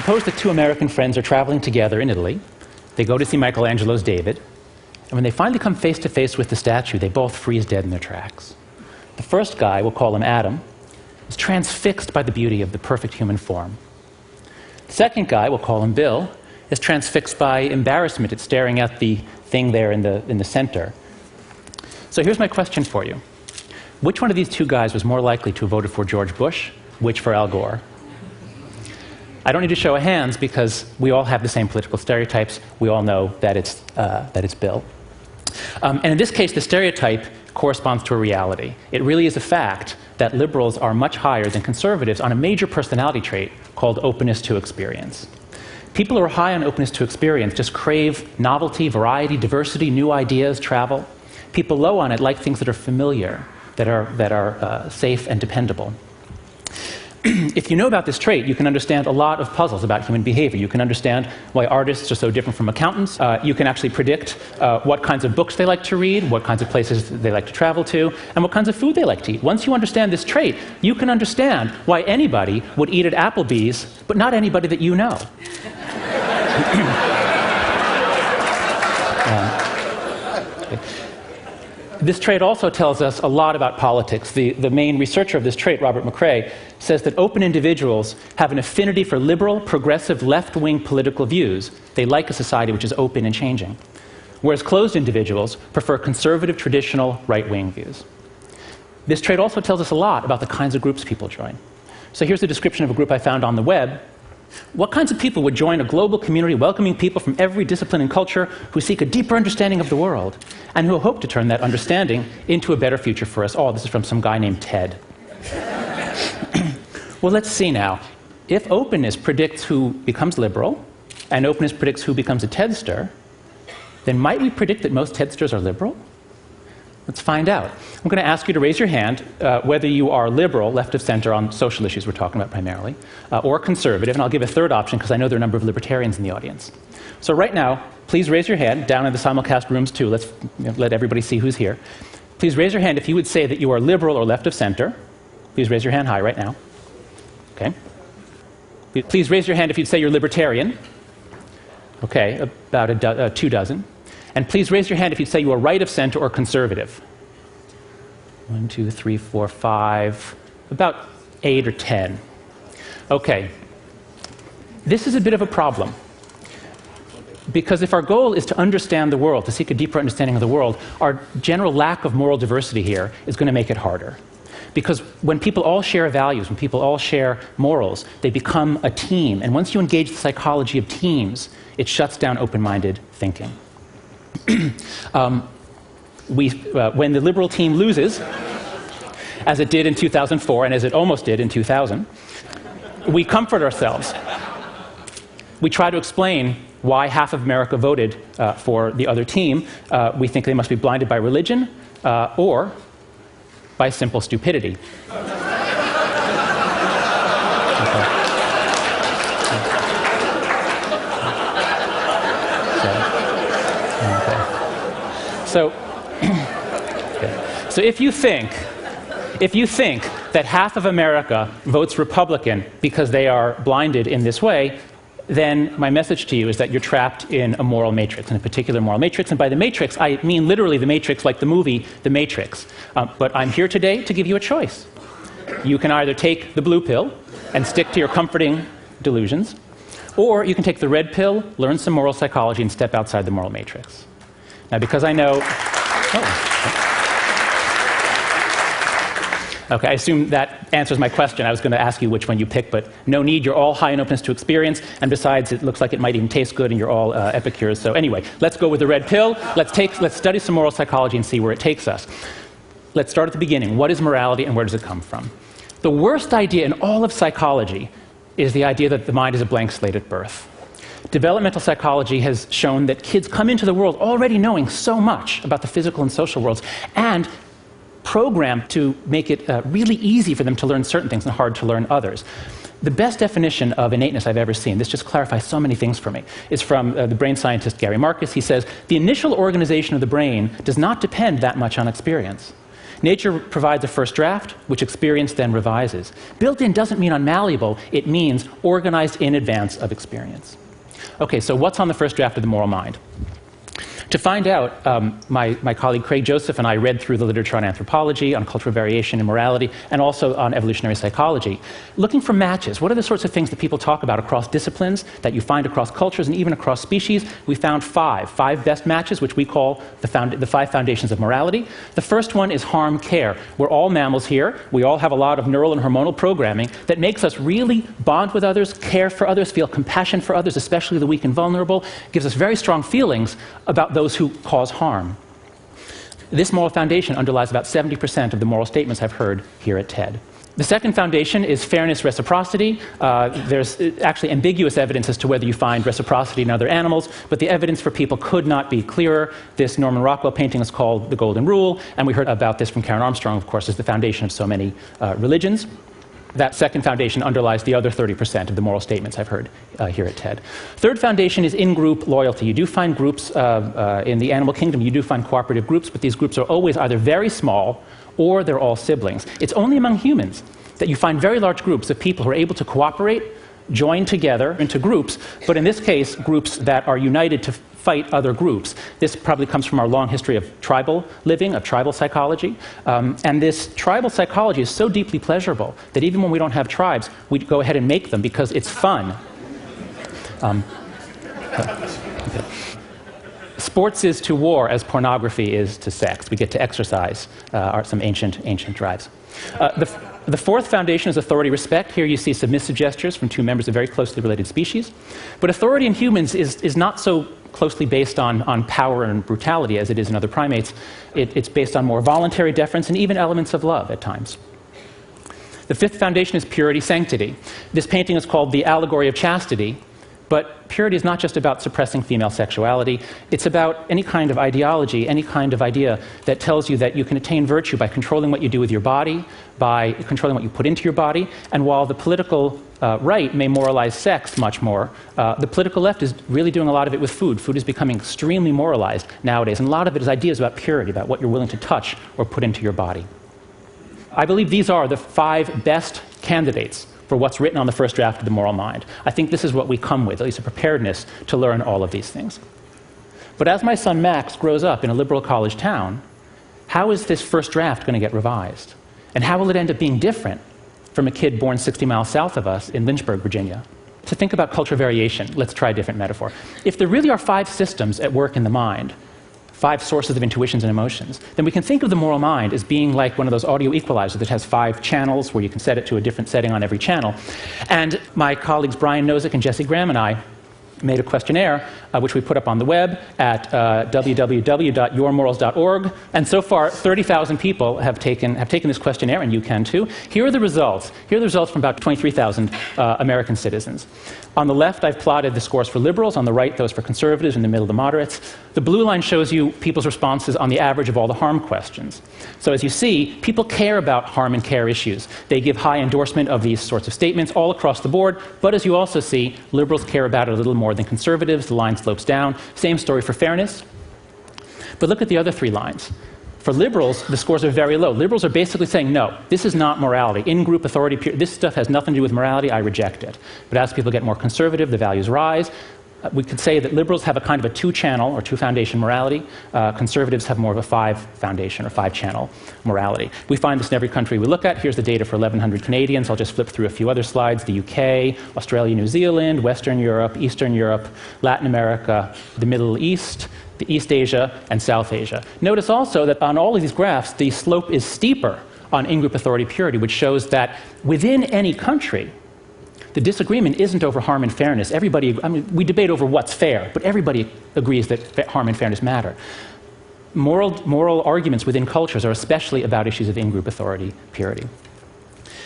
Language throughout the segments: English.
suppose that two American friends are traveling together in Italy. They go to see Michelangelo's David, and when they finally come face to face with the statue, they both freeze dead in their tracks. The first guy, we'll call him Adam, is transfixed by the beauty of the perfect human form. The second guy, we'll call him Bill, is transfixed by embarrassment at staring at the thing there in the center. So here's my question for you. Which one of these two guys was more likely to have voted for George Bush, which for Al Gore? I don't need to show of hands because we all have the same political stereotypes. We all know that it's Bill. And in this case, the stereotype corresponds to a reality. It really is a fact that liberals are much higher than conservatives on a major personality trait called openness to experience. People who are high on openness to experience just crave novelty, variety, diversity, new ideas, travel. People low on it like things that are familiar, that are safe and dependable. If you know about this trait, you can understand a lot of puzzles about human behavior. You can understand why artists are so different from accountants. You can actually predict what kinds of books they like to read, what kinds of places they like to travel to, and what kinds of food they like to eat. Once you understand this trait, you can understand why anybody would eat at Applebee's, but not anybody that you know. This trait also tells us a lot about politics. The main researcher of this trait, Robert McCrae, says that open individuals have an affinity for liberal, progressive, left-wing political views. They like a society which is open and changing. Whereas closed individuals prefer conservative, traditional, right-wing views. This trait also tells us a lot about the kinds of groups people join. So here's a description of a group I found on the web. What kinds of people would join a global community welcoming people from every discipline and culture who seek a deeper understanding of the world and who hope to turn that understanding into a better future for us all? This is from some guy named Ted. Well, let's see now. If openness predicts who becomes liberal and openness predicts who becomes a Tedster, then might we predict that most Tedsters are liberal? Let's find out. I'm going to ask you to raise your hand whether you are liberal, left of center on social issues we're talking about primarily, or conservative, and I'll give a third option because I know there are a number of libertarians in the audience. So right now, please raise your hand down in the simulcast rooms too. Let's let everybody see who's here. Please raise your hand if you would say that you are liberal or left of center. Please raise your hand high right now. Okay. Please raise your hand if you'd say you're libertarian. Okay, about 2 dozen. And please raise your hand if you'd say you are right of center or conservative. 1, 2, 3, 4, 5, about 8 or 10. Okay. This is a bit of a problem. Because if our goal is to understand the world, to seek a deeper understanding of the world, our general lack of moral diversity here is going to make it harder. Because when people all share values, when people all share morals, they become a team. And once you engage the psychology of teams, it shuts down open-minded thinking. When the liberal team loses, as it did in 2004 and as it almost did in 2000, we comfort ourselves. We try to explain why half of America voted for the other team. We think they must be blinded by religion or by simple stupidity. So if you think that half of America votes Republican because they are blinded in this way, then my message to you is that you're trapped in a moral matrix, in a particular moral matrix. And by the matrix, I mean literally the matrix like the movie The Matrix. But I'm here today to give you a choice. You can either take the blue pill and stick to your comforting delusions, or you can take the red pill, learn some moral psychology, and step outside the moral matrix. Now, because I know... Okay, I assume that answers my question. I was going to ask you which one you pick, but no need. You're all high in openness to experience, and besides, it looks like it might even taste good, and you're all epicures. So anyway, let's go with the red pill. Let's study some moral psychology and see where it takes us. Let's start at the beginning. What is morality, and where does it come from? The worst idea in all of psychology is the idea that the mind is a blank slate at birth. Developmental psychology has shown that kids come into the world already knowing so much about the physical and social worlds, and programmed to make it really easy for them to learn certain things and hard to learn others. The best definition of innateness I've ever seen, this just clarifies so many things for me, is from the brain scientist Gary Marcus. He says, the initial organization of the brain does not depend that much on experience. Nature provides a first draft, which experience then revises. Built-in doesn't mean unmalleable. It means organized in advance of experience. Okay, so what's on the first draft of the moral mind? To find out, my colleague Craig Joseph and I read through the literature on anthropology, on cultural variation and morality, and also on evolutionary psychology, looking for matches. What are the sorts of things that people talk about across disciplines, that you find across cultures, and even across species? We found five best matches, which we call the 5 foundations of morality. The first one is harm-care. We're all mammals here. We all have a lot of neural and hormonal programming that makes us really bond with others, care for others, feel compassion for others, especially the weak and vulnerable, gives us very strong feelings about those who cause harm. This moral foundation underlies about 70% of the moral statements I've heard here at TED. The second foundation is fairness, reciprocity. There's actually ambiguous evidence as to whether you find reciprocity in other animals, but the evidence for people could not be clearer. This Norman Rockwell painting is called The Golden Rule, and we heard about this from Karen Armstrong, of course, as the foundation of so many religions. That second foundation underlies the other 30% of the moral statements I've heard here at TED. Third foundation is in-group loyalty. You do find groups in the animal kingdom, you do find cooperative groups, but these groups are always either very small or they're all siblings. It's only among humans that you find very large groups of people who are able to cooperate, join together into groups, but in this case, groups that are united to fight other groups. This probably comes from our long history of tribal living, of tribal psychology. And this tribal psychology is so deeply pleasurable that even when we don't have tribes, we go ahead and make them because it's fun. Sports is to war as pornography is to sex. We get to exercise some ancient drives. The fourth foundation is authority respect. Here you see submissive gestures from 2 members of very closely related species. But authority in humans is not so closely based on power and brutality as it is in other primates. It's based on more voluntary deference and even elements of love at times. The fifth foundation is purity, sanctity. This painting is called The Allegory of Chastity. But purity is not just about suppressing female sexuality. It's about any kind of ideology, any kind of idea that tells you that you can attain virtue by controlling what you do with your body, by controlling what you put into your body. And while the political right may moralize sex much more, the political left is really doing a lot of it with food. Food is becoming extremely moralized nowadays. And a lot of it is ideas about purity, about what you're willing to touch or put into your body. I believe these are the 5 best candidates for what's written on the first draft of the moral mind. I think this is what we come with, at least a preparedness to learn all of these things. But as my son Max grows up in a liberal college town, how is this first draft going to get revised? And how will it end up being different from a kid born 60 miles south of us in Lynchburg, Virginia? To think about cultural variation, let's try a different metaphor. If there really are 5 systems at work in the mind, 5 sources of intuitions and emotions, then we can think of the moral mind as being like one of those audio equalizers that has 5 channels where you can set it to a different setting on every channel. And my colleagues Brian Nozick and Jesse Graham and I made a questionnaire, which we put up on the web at www.yourmorals.org. And so far, 30,000 people have taken this questionnaire, and you can too. Here are the results. Here are the results from about 23,000 American citizens. On the left, I've plotted the scores for liberals. On the right, those for conservatives. In the middle, the moderates. The blue line shows you people's responses on the average of all the harm questions. So as you see, people care about harm and care issues. They give high endorsement of these sorts of statements all across the board. But as you also see, liberals care about it a little more than conservatives. The line slopes down. Same story for fairness. But look at the other 3 lines. For liberals, the scores are very low. Liberals are basically saying, no, this is not morality. In-group authority, this stuff has nothing to do with morality, I reject it. But as people get more conservative, the values rise. We could say that liberals have a kind of a 2-channel or 2-foundation morality. Conservatives have more of a 5-foundation or 5-channel morality. We find this in every country we look at. Here's the data for 1,100 Canadians. I'll just flip through a few other slides. The UK, Australia, New Zealand, Western Europe, Eastern Europe, Latin America, the Middle East, the East Asia, and South Asia. Notice also that on all of these graphs, the slope is steeper on in-group authority purity, which shows that within any country, the disagreement isn't over harm and fairness. We debate over what's fair, but everybody agrees that harm and fairness matter. Moral arguments within cultures are especially about issues of in-group authority purity.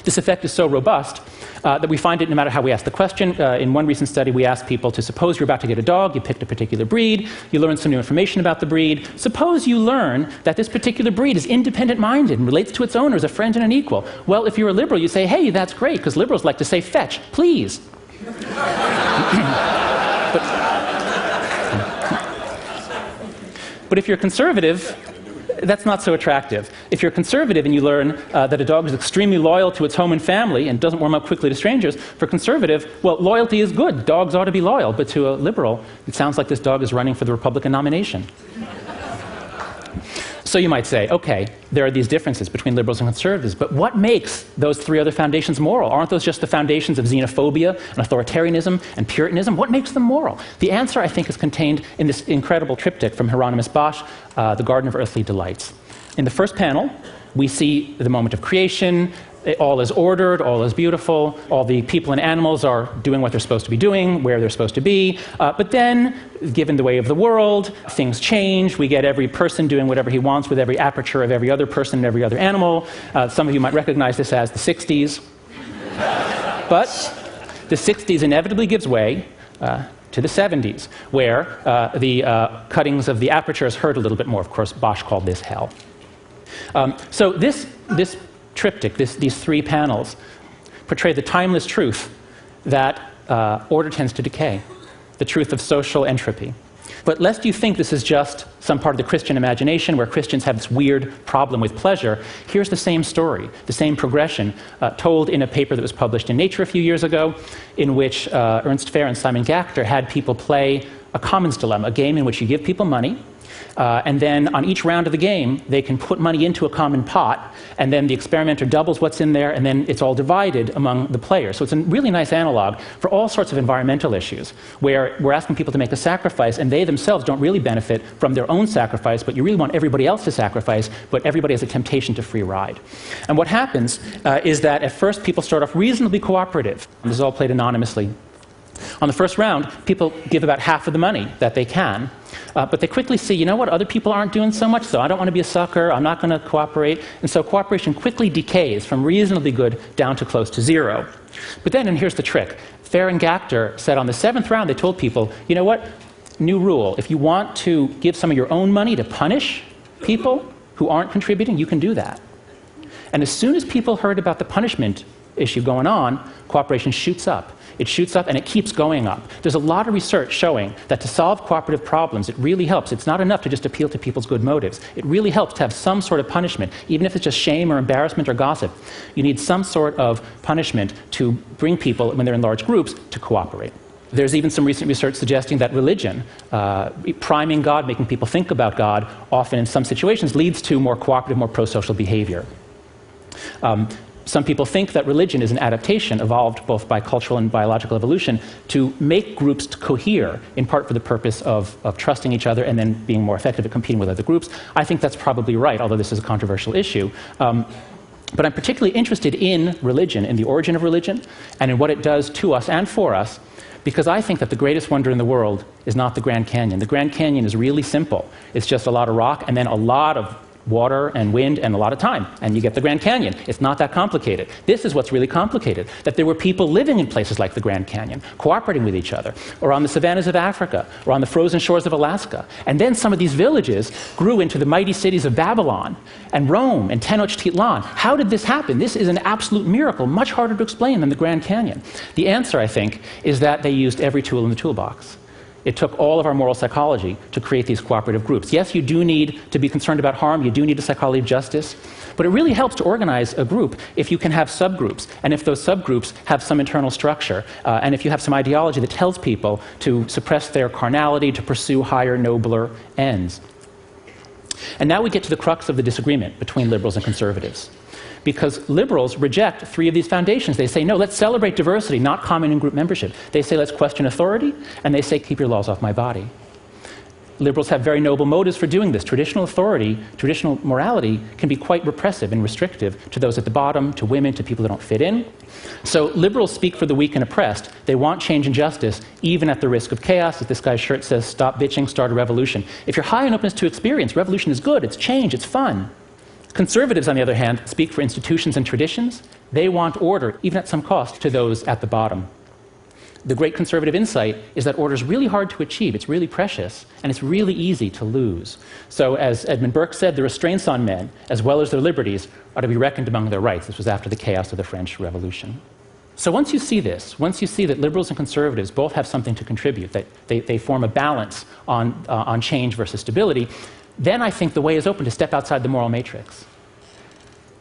This effect is so robust that we find it no matter how we ask the question. In one recent study, we asked people to suppose you're about to get a dog, you picked a particular breed, you learned some new information about the breed. Suppose you learn that this particular breed is independent-minded and relates to its owner as a friend and an equal. Well, if you're a liberal, you say, hey, that's great, because liberals like to say, fetch, please. But if you're conservative, that's not so attractive. If you're conservative and you learn that a dog is extremely loyal to its home and family and doesn't warm up quickly to strangers, for conservative, well, loyalty is good. Dogs ought to be loyal. But to a liberal, it sounds like this dog is running for the Republican nomination. So you might say, okay, there are these differences between liberals and conservatives, but what makes those three other foundations moral? Aren't those just the foundations of xenophobia and authoritarianism and Puritanism? What makes them moral? The answer, I think, is contained in this incredible triptych from Hieronymus Bosch, The Garden of Earthly Delights. In the first panel, we see the moment of creation. All is ordered, all is beautiful, all the people and animals are doing what they're supposed to be doing, where they're supposed to be. But then, given the way of the world, things change. We get every person doing whatever he wants with every aperture of every other person and every other animal. Some of you might recognize this as the 60s. But the 60s inevitably gives way to the 70s, where the cuttings of the apertures hurt a little bit more. Of course, Bosch called this hell. So this triptych, these three panels, portray the timeless truth that order tends to decay, the truth of social entropy. But lest you think this is just some part of the Christian imagination where Christians have this weird problem with pleasure, here's the same story, the same progression, told in a paper that was published in Nature a few years ago, in which Ernst Fehr and Simon Gachter had people play a commons dilemma, a game in which you give people money, and then on each round of the game, they can put money into a common pot, and then the experimenter doubles what's in there, and then it's all divided among the players. So it's a really nice analog for all sorts of environmental issues, where we're asking people to make a sacrifice, and they themselves don't really benefit from their own sacrifice, but you really want everybody else to sacrifice, but everybody has a temptation to free ride. And what happens is that at first people start off reasonably cooperative. And this is all played anonymously. On the first round, people give about half of the money that they can, but they quickly see, you know what, other people aren't doing so much, so I don't want to be a sucker, I'm not going to cooperate, and so cooperation quickly decays from reasonably good down to close to zero. But then, and here's the trick, Fehr and Gachter said on the seventh round, they told people, you know what, new rule, if you want to give some of your own money to punish people who aren't contributing, you can do that. And as soon as people heard about the punishment issue going on, cooperation shoots up. It shoots up and it keeps going up. There's a lot of research showing that to solve cooperative problems, it really helps. It's not enough to just appeal to people's good motives. It really helps to have some sort of punishment, even if it's just shame or embarrassment or gossip. You need some sort of punishment to bring people, when they're in large groups, to cooperate. There's even some recent research suggesting that religion, priming God, making people think about God, often in some situations leads to more cooperative, more pro-social behavior. Some people think that religion is an adaptation evolved both by cultural and biological evolution to make groups to cohere, in part for the purpose of trusting each other and then being more effective at competing with other groups. I think that's probably right, although this is a controversial issue. But I'm particularly interested in religion, in the origin of religion, and in what it does to us and for us, because I think that the greatest wonder in the world is not the Grand Canyon. The Grand Canyon is really simple. It's just a lot of rock and then a lot of water and wind and a lot of time, and you get the Grand Canyon. It's not that complicated. This is what's really complicated, that there were people living in places like the Grand Canyon, cooperating with each other, or on the savannas of Africa, or on the frozen shores of Alaska. And then some of these villages grew into the mighty cities of Babylon and Rome and Tenochtitlan. How did this happen? This is an absolute miracle, much harder to explain than the Grand Canyon. The answer, I think, is that they used every tool in the toolbox. It took all of our moral psychology to create these cooperative groups. Yes, you do need to be concerned about harm, you do need a psychology of justice, but it really helps to organize a group if you can have subgroups, and if those subgroups have some internal structure, and if you have some ideology that tells people to suppress their carnality, to pursue higher, nobler ends. And now we get to the crux of the disagreement between liberals and conservatives. Because liberals reject three of these foundations. They say, no, let's celebrate diversity, not common in-group membership. They say, let's question authority, and they say, keep your laws off my body. Liberals have very noble motives for doing this. Traditional authority, traditional morality can be quite repressive and restrictive to those at the bottom, to women, to people that don't fit in. So liberals speak for the weak and oppressed. They want change and justice, even at the risk of chaos. As this guy's shirt says, stop bitching, start a revolution. If you're high on openness to experience, revolution is good, it's change, it's fun. Conservatives, on the other hand, speak for institutions and traditions. They want order, even at some cost, to those at the bottom. The great conservative insight is that order is really hard to achieve, it's really precious, and it's really easy to lose. So as Edmund Burke said, the restraints on men, as well as their liberties, are to be reckoned among their rights. This was after the chaos of the French Revolution. So once you see this, once you see that liberals and conservatives both have something to contribute, that they form a balance on change versus stability, then I think the way is open to step outside the moral matrix.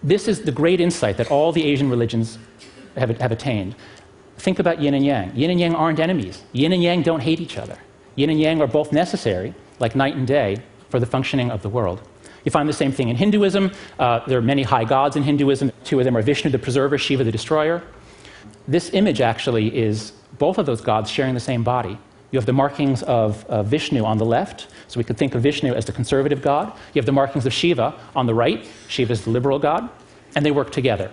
This is the great insight that all the Asian religions have attained. Think about yin and yang. Yin and yang aren't enemies. Yin and yang don't hate each other. Yin and yang are both necessary, like night and day, for the functioning of the world. You find the same thing in Hinduism. There are many high gods in Hinduism. Two of them are Vishnu, the preserver, Shiva, the destroyer. This image actually is both of those gods sharing the same body. You have the markings of Vishnu on the left, so we could think of Vishnu as the conservative god. You have the markings of Shiva on the right. Shiva is the liberal god, and they work together.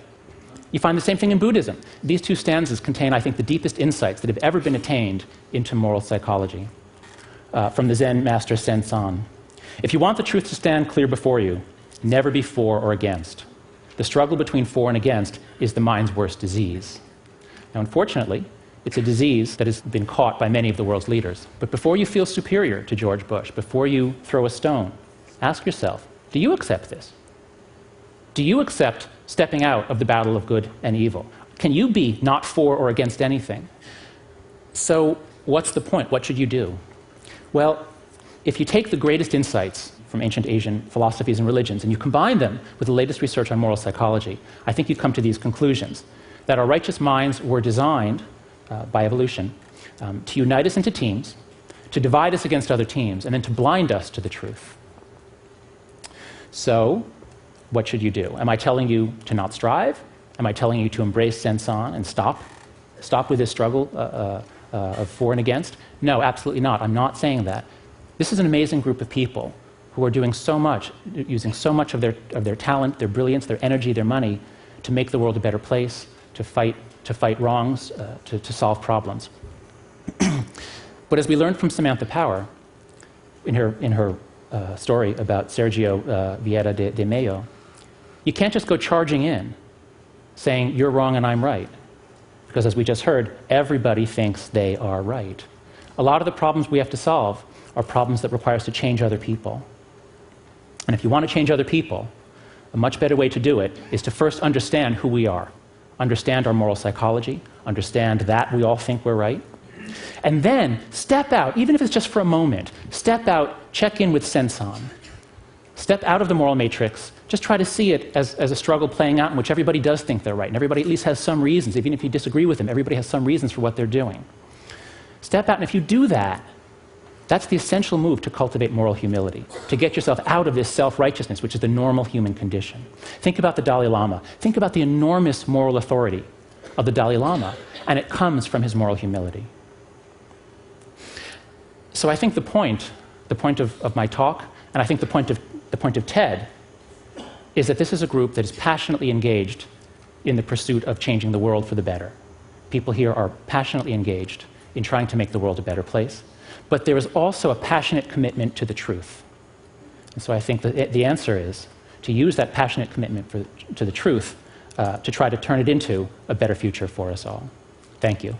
You find the same thing in Buddhism. These two stanzas contain, I think, the deepest insights that have ever been attained into moral psychology. From the Zen master Sen-san. If you want the truth to stand clear before you, never be for or against. The struggle between for and against is the mind's worst disease. Now, unfortunately, it's a disease that has been caught by many of the world's leaders. But before you feel superior to George Bush, before you throw a stone, ask yourself, do you accept this? Do you accept stepping out of the battle of good and evil? Can you be not for or against anything? So what's the point? What should you do? Well, if you take the greatest insights from ancient Asian philosophies and religions and you combine them with the latest research on moral psychology, I think you'd come to these conclusions: that our righteous minds were designed by evolution to unite us into teams, to divide us against other teams, and then to blind us to the truth. So, what should you do? Am I telling you to not strive? Am I telling you to embrace Sen-san and stop with this struggle of for and against? No, absolutely not. I'm not saying that. This is an amazing group of people who are doing so much, using so much of their talent, their brilliance, their energy, their money to make the world a better place, to fight wrongs, to solve problems. But as we learned from Samantha Power in her story about Sergio Vieira de Mello, you can't just go charging in saying, you're wrong and I'm right. Because as we just heard, everybody thinks they are right. A lot of the problems we have to solve are problems that require us to change other people. And if you want to change other people, a much better way to do it is to first understand who we are, understand our moral psychology, understand that we all think we're right, and then step out, even if it's just for a moment, step out, check in with Sen-san. Step out of the moral matrix, just try to see it as a struggle playing out in which everybody does think they're right, and everybody at least has some reasons. Even if you disagree with them, everybody has some reasons for what they're doing. Step out, and if you do that, that's the essential move to cultivate moral humility, to get yourself out of this self-righteousness, which is the normal human condition. Think about the Dalai Lama. Think about the enormous moral authority of the Dalai Lama, and it comes from his moral humility. So I think the point of my talk, and I think the point of TED, is that this is a group that is passionately engaged in the pursuit of changing the world for the better. People here are passionately engaged in trying to make the world a better place. But there is also a passionate commitment to the truth. And so I think that the answer is to use that passionate commitment to the truth to try to turn it into a better future for us all. Thank you.